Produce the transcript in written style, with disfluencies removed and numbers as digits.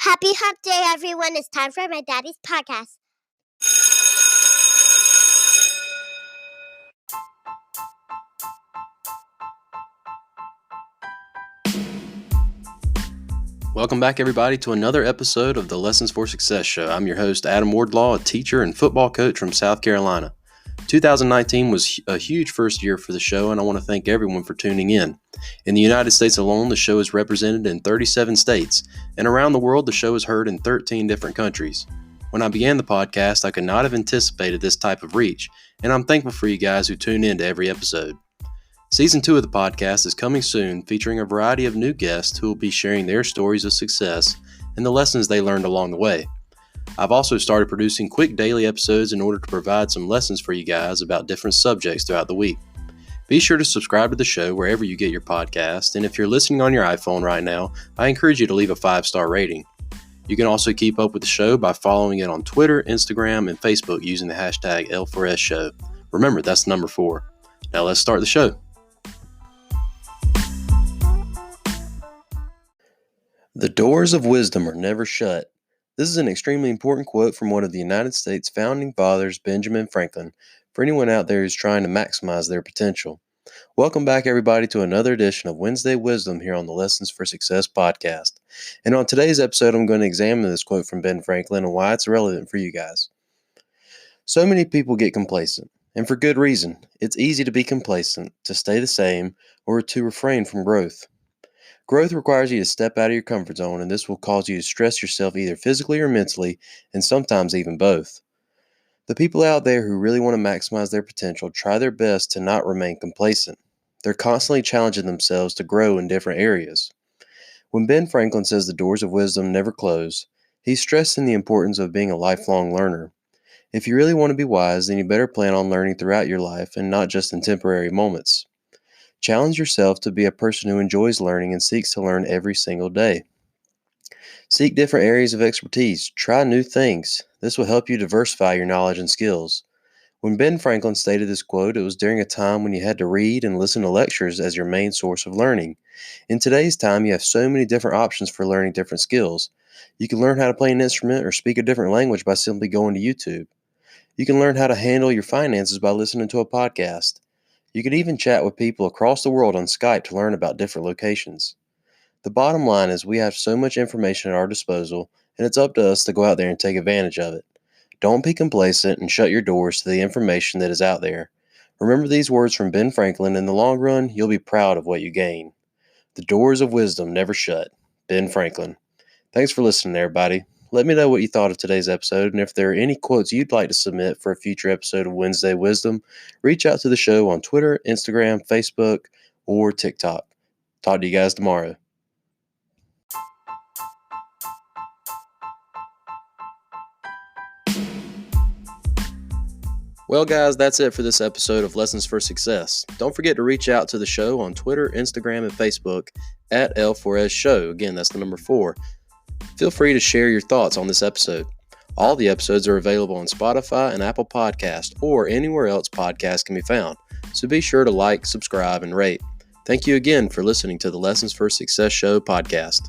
Happy Hump Day, everyone. It's time for my daddy's podcast. Welcome back, everybody, to another episode of the Lessons for Success show. I'm your host, Adam Wardlaw, a teacher and football coach from South Carolina. 2019 was a huge first year for the show, and I want to thank everyone for tuning in. In the United States alone, the show is represented in 37 states, and around the world, the show is heard in 13 different countries. When I began the podcast, I could not have anticipated this type of reach, and I'm thankful for you guys who tune in to every episode. Season 2 of the podcast is coming soon, featuring a variety of new guests who will be sharing their stories of success and the lessons they learned along the way. I've also started producing quick daily episodes in order to provide some lessons for you guys about different subjects throughout the week. Be sure to subscribe to the show wherever you get your podcast, and if you're listening on your iPhone right now, I encourage you to leave a 5-star rating. You can also keep up with the show by following it on Twitter, Instagram, and Facebook using the hashtag L4S Show. Remember, that's number 4. Now let's start the show. The doors of wisdom are never shut. This is an extremely important quote from one of the United States founding fathers, Benjamin Franklin, for anyone out there who's trying to maximize their potential. Welcome back, everybody, to another edition of Wednesday Wisdom here on the Lessons for Success podcast. And on today's episode, I'm going to examine this quote from Ben Franklin and why it's relevant for you guys. So many people get complacent, and for good reason. It's easy to be complacent, to stay the same, or to refrain from growth. Growth requires you to step out of your comfort zone, and this will cause you to stress yourself either physically or mentally, and sometimes even both. The people out there who really want to maximize their potential try their best to not remain complacent. They're constantly challenging themselves to grow in different areas. When Ben Franklin says the doors of wisdom never close, he's stressing the importance of being a lifelong learner. If you really want to be wise, then you better plan on learning throughout your life and not just in temporary moments. Challenge yourself to be a person who enjoys learning and seeks to learn every single day. Seek different areas of expertise. Try new things. This will help you diversify your knowledge and skills. When Ben Franklin stated this quote, it was during a time when you had to read and listen to lectures as your main source of learning. In today's time, you have so many different options for learning different skills. You can learn how to play an instrument or speak a different language by simply going to YouTube. You can learn how to handle your finances by listening to a podcast. You can even chat with people across the world on Skype to learn about different locations. The bottom line is we have so much information at our disposal, and it's up to us to go out there and take advantage of it. Don't be complacent and shut your doors to the information that is out there. Remember these words from Ben Franklin. In the long run, you'll be proud of what you gain. The doors of wisdom never shut. Ben Franklin. Thanks for listening, everybody. Let me know what you thought of today's episode, and if there are any quotes you'd like to submit for a future episode of Wednesday Wisdom, reach out to the show on Twitter, Instagram, Facebook, or TikTok. Talk to you guys tomorrow. Well, guys, that's it for this episode of Lessons for Success. Don't forget to reach out to the show on Twitter, Instagram, and Facebook at L4S Show. Again, that's the number 4. Feel free to share your thoughts on this episode. All the episodes are available on Spotify and Apple Podcasts or anywhere else podcasts can be found. So be sure to like, subscribe, and rate. Thank you again for listening to the Lessons for Success Show podcast.